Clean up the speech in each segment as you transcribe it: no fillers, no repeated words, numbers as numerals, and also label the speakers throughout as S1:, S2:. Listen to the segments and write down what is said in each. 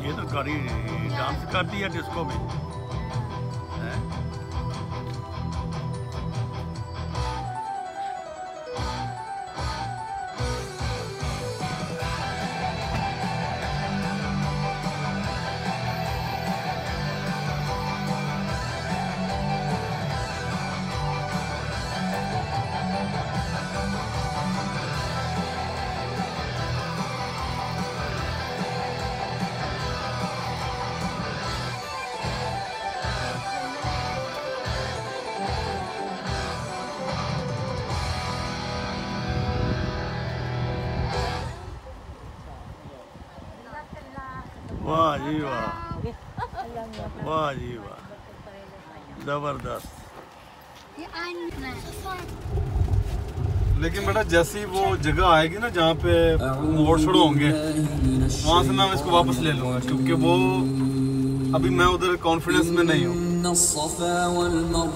S1: ये तो करी डांस करती है डिस्को में। वाह जी वाह, वाह जी वाह, जबरदस्त।
S2: लेकिन बेटा जैसी वो जगह आएगी ना जहाँ पे मोड़ छोड़ होंगे, वहाँ से मैं इसको वापस ले लूँगा, क्योंकि वो अभी मैं उधर कॉन्फिडेंस में नहीं हूँ।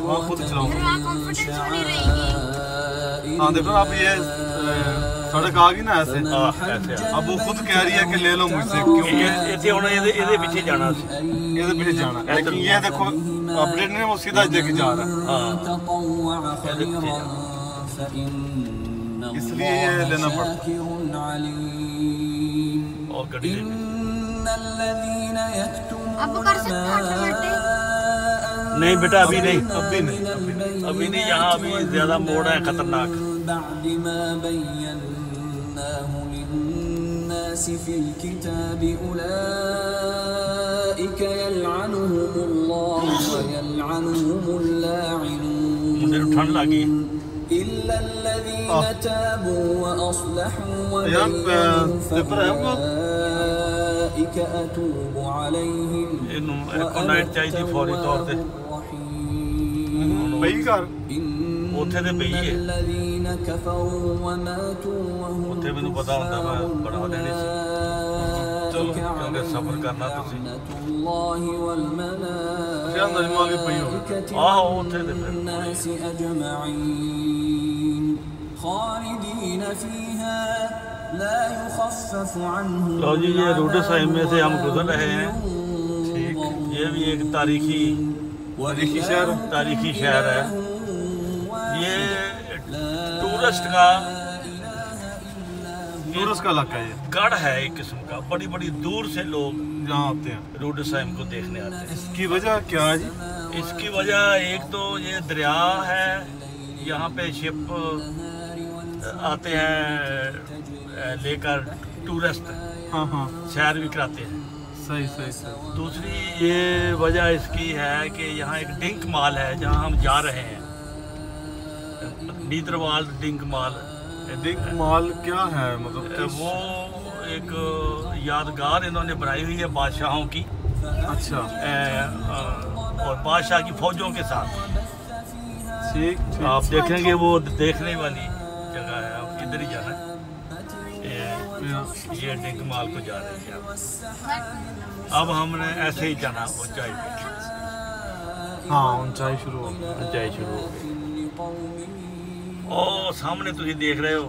S2: वहाँ खुद चलाऊँगा। हाँ देखो आप ये सड़क आ गई ना ऐसे, अब वो खुद कह रही है कि ले लो मुझसे, क्योंकि
S1: ये पीछे जाना,
S2: ये पीछे जाना। लेकिन ये देखो अपडेट नहीं, वो सीधा लेके जा रहा है, इसलिए ये लेना पड़ता है।
S1: और गड्डी
S3: अब कर सकते
S1: नहीं बेटा, अभी नहीं, अभी नहीं, अभी नहीं। यहाँ अभी ज्यादा मोड़ है खतरनाक। मुझे ठंड लगी। नाइट चाहिए फौरी तौर से
S2: बई घर
S1: ਉੱਥੇ ਤੇ ਪਈ ਹੈ, ਉੱਥੇ ਮੈਨੂੰ ਪਤਾ ਹੁੰਦਾ ਮੈਂ ਬਣਾ ਦੇਣੀ ਸੀ। ਚਲੋ ਕਿਉਂਕਿ ਸਫ਼ਰ ਕਰਨਾ ਤੁਸੀਂ
S2: ਨਜ਼ਮਾਂ ਵੀ ਪਈ ਹੋਵੇ।
S1: ਆਹੋ ਉੱਥੇ ਤੇ ਫਿਰ लो जी, ये रोडस में से हम गुजर रहे हैं। ठीक, ये भी एक तारीखी शहर है। ये टूरिस्ट का इलाका है, गढ़ है एक किस्म का। बड़ी बड़ी दूर से लोग यहाँ आते हैं, रोडसाइम को देखने आते हैं।
S2: इसकी वजह क्या है जी?
S1: इसकी वजह एक तो ये दरिया है, यहाँ पे शिप आते हैं लेकर टूरिस्ट,
S2: हाँ
S1: सैर भी कराते हैं।
S2: सही।
S1: दूसरी ये वजह इसकी है कि यहाँ एक डिंक माल है जहाँ हम जा रहे हैं, नीत्रवाल डिंक माल।
S2: डिंक माल क्या है मतलब?
S1: वो एक यादगार इन्होंने बनाई हुई है बादशाहों की।
S2: अच्छा।
S1: और बादशाह की फौजों के साथ।
S2: ठीक।
S1: आप देखेंगे वो देखने वाली जगह है, आप इधर ही जाना है। ये डिंक माल को जा रहे हैं। अब हमने ऐसे ही जाना ऊंचाई पे।
S2: हाँ, ऊंचाई शुरू हो गई।
S1: और सामने तुम देख रहे हो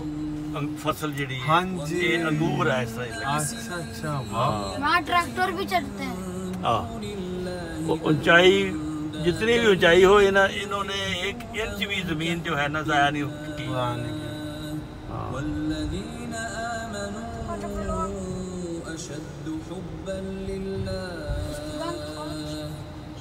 S1: फसल जी।
S2: हाँ जी,
S1: ये अंगूर है इस तरह।
S2: अच्छा।
S3: वहाँ ट्रैक्टर भी चलते हैं।
S1: हाँ, ऊंचाई जितनी भी ऊंचाई हो, इन्होंने 1 इंच भी जमीन जो है ना जाया नहीं की।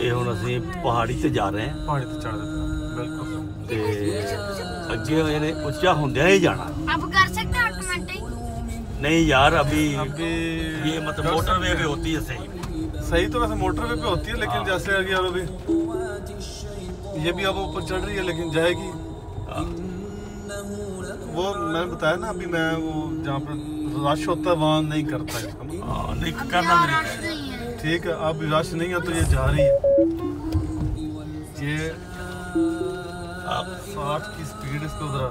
S1: ये हुण असीं पहाड़ी ते जा रहे हैं,
S2: पहाड़ी ते चढ़ बिल्कुल।
S1: ते अगे इन्हें उच्चा होंदिया ही जाना।
S3: अब कर सकते हैं ऑटोमेटिक।
S1: नहीं यार अभी
S2: अभी
S1: ये मतलब मोटरवे पे होती है सही।
S2: सही तो वैसे मोटरवे पे होती है, लेकिन जैसे यार अभी ये भी अब ऊपर चढ़ रही है, लेकिन जाएगी। वो मैंने बताया ना अभी, मैं वो जहाँ पर रश होता है वहाँ नहीं करता इसका मतलब।
S1: नहीं
S3: अब
S1: करना
S3: यहाँ
S1: भी
S3: रश
S1: नहीं
S3: नहीं है।
S2: ठीक है, अब रश नहीं है तो ये जा रही है। ये 60 की स्पीड इसको उधर।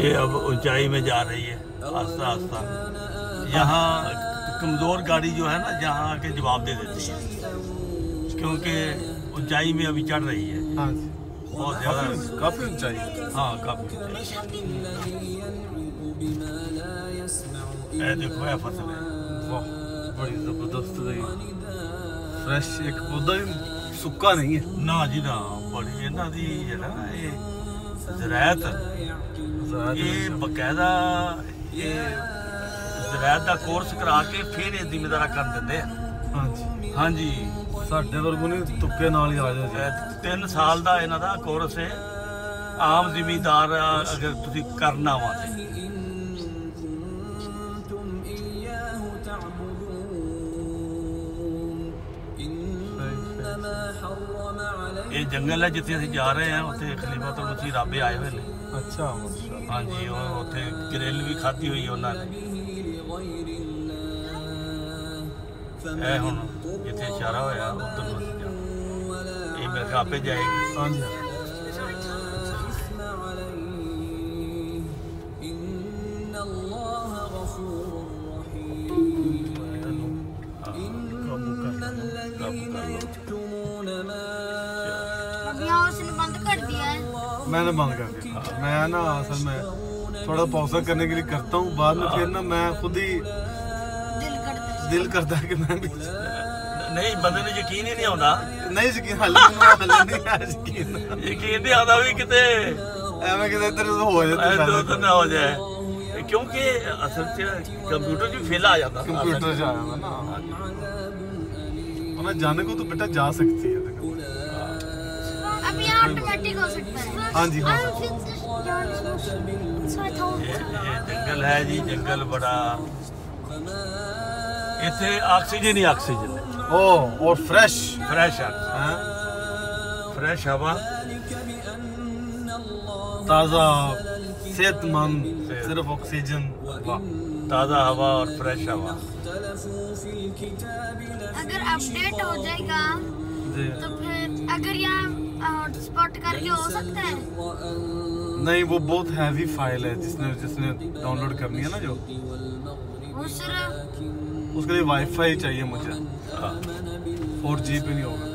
S1: ये अब ऊंचाई में जा रही है आस्ता आस्ता। यहाँ कमज़ोर गाड़ी जो है ना जहाँ आके जवाब दे देती है, क्योंकि ऊंचाई में अभी चढ़ रही है।
S2: हाँ जी,
S1: बहुत ज़्यादा
S2: काफी ऊंचाई है।
S1: हाँ काफ़ी ऊंचाई। ये देखो ये फसल है,
S2: वाह बड़ी जबरदस्त रही, फ्रेश, एक पौधा भी सुक्का नहीं है।
S1: ना जी ना, बड़ी इन्हां दी है ना ये ज़राअत, ये बकायदा ये ज़राअत का कोर्स करा के फिर ये जिम्मेदारा कर देते हैं।
S2: हाँ जी,
S1: हाँ जी,
S2: ਸਾਡੇ ਵਰਗੂ ਨਹੀਂ ਤੁੱਕੇ ਨਾਲ ਹੀ ਆ ਜਾਓ ਜੀ।
S1: 3 ਸਾਲ ਦਾ ਇਹਨਾਂ ਦਾ ਕੋਰਸ ਹੈ। ਆਮ ਜ਼ਿਮੀਂਦਾਰ ਅਗਰ ਤੁਸੀਂ ਕਰਨਾ ਵਾ ਤੇ ਇਹ ਜੰਗਲ ਹੈ ਜਿੱਥੇ ਅਸੀਂ ਜਾ ਰਹੇ ਹਾਂ, ਉੱਥੇ ਖਲੀਫਾਤੁਲ ਮਸੀਹ ਰਾਬੇ ਆਏ ਹੋਏ ਨੇ।
S2: ਅੱਛਾ ਮਾਸ਼ਾਅੱਲਾ।
S1: ਹਾਂਜੀ, ਉੱਥੇ ਗ੍ਰਿਲ ਵੀ ਖਾਧੀ ਹੋਈ ਉਹਨਾਂ ਨੇ। ਇਹ ਹੁਣ ਜਿੱਥੇ ਇਸ਼ਾਰਾ ਹੋਇਆ ਉੱਧਰ ਨੂੰ ਅਸੀਂ ਜਾਣਾ। ਇਹ ਮੇਰੇ ਖਿਆਲ ਆਪੇ ਜਾਏਗੀ।
S2: हाँ जी,
S3: अब यहाँ उसने बंद कर दिया है।
S2: मैंने बंद कर दिया। मैं ना असल में थोड़ा पौसा करने के लिए करता हूँ, बाद में फिर ना मैं खुद ही दिल करता है कि मैं भी
S1: नहीं, बंदे ਨੂੰ ਯਕੀਨ ਹੀ ਨਹੀਂ ਆਉਂਦਾ।
S2: नहीं यकीन हाले नहीं है यकीन
S1: ਯਕੀਨ ਨਹੀਂ ਆਉਂਦਾ ਵੀ ਕਿਤੇ
S2: ਐਵੇਂ ਕਿਤੇ ਇੱਧਰ ਹੋ ਜਾਏ
S1: ਇੱਧਰ ਨਾ ਹੋ ਜਾਏ, ਕਿਉਂਕਿ ਅਸਲ 'ਚ ਕੰਪਿਊਟਰ 'ਚ ਵੀ ਫੇਲ ਆ ਜਾਂਦਾ।
S2: कंप्यूटर से आया मैं ना, और जाने को तो बेटा जा सकती है।
S3: अब यहाँ ऑटोमेटिक हो सकता है।
S2: हाँ जी, हाँ।
S1: ਇਹ ਜੰਗਲ ਹੈ ਜੀ, ਜੰਗਲ ਬੜਾ, ਇੱਥੇ ਆਕਸੀਜਨ ਹੀ ਆਕਸੀਜਨ ਹੈ।
S2: ओ और फ्रेश
S1: फ्रेश है,
S2: हैं,
S1: फ्रेश हवा,
S2: ताज़ा सेहतमंद, सिर्फ ऑक्सीजन। वाह,
S1: ताज़ा हवा और फ्रेश हवा।
S3: अगर अपडेट हो जाएगा
S2: जी।
S3: तो फिर अगर यहाँ हॉटस्पॉट करके हो सकता है।
S2: नहीं, वो बहुत हैवी फाइल है, जिसने डाउनलोड करनी है ना, जो
S3: वो सिर्फ
S2: उसके लिए वाईफाई चाहिए मुझे। 4G पे नहीं होगा,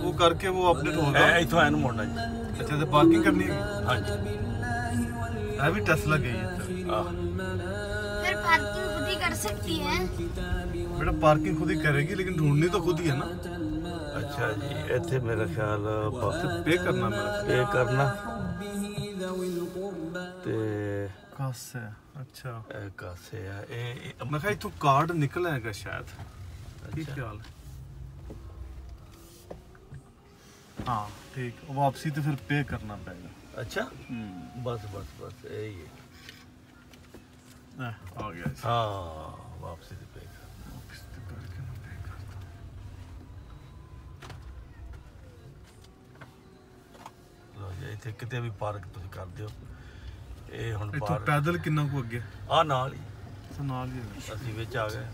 S2: वो करके वो अपडेट होगा।
S1: इथों एन मोड़ना जी।
S2: अच्छा, तो पार्किंग करनी है।
S1: हाँ जी,
S2: अभी टेस्ला गई है।
S3: फिर पार्किंग खुद ही कर सकती है।
S2: बेटा पार्किंग खुद ही करेगी, लेकिन ढूंढनी तो खुद ही है ना।
S1: अच्छा जी, इतने मेरा ख्याल
S2: पे करना मेरा
S1: पे करना ते
S2: कासे। अच्छा,
S1: कासे है
S2: मैं कहा इथों कार्ड निकला है शायद। ठीक ख्याल है। हाँ ठीक, वापसी तो फिर पे करना पड़ेगा।
S1: अच्छा, बस बस बस यही है।
S2: आ गया।
S1: हाँ, वापसी तो पे करना। ਇੱਥੇ ਕਿਤੇ ਵੀ ਪਾਰਕ ਤੁਸੀਂ ਕਰ ਦਿਓ। ਇਹ ਹੁਣ
S2: ਇੱਥੋਂ
S1: ਪਾਰਕ
S2: ਪੈਦਲ ਕਿੰਨਾ ਕੁ ਅੱਗੇ?
S1: ਆ ਨਾਲ ਹੀ
S2: ਨਾਲ ਹੀ
S1: ਅਸੀਂ ਵਿੱਚ ਆ ਗਏ।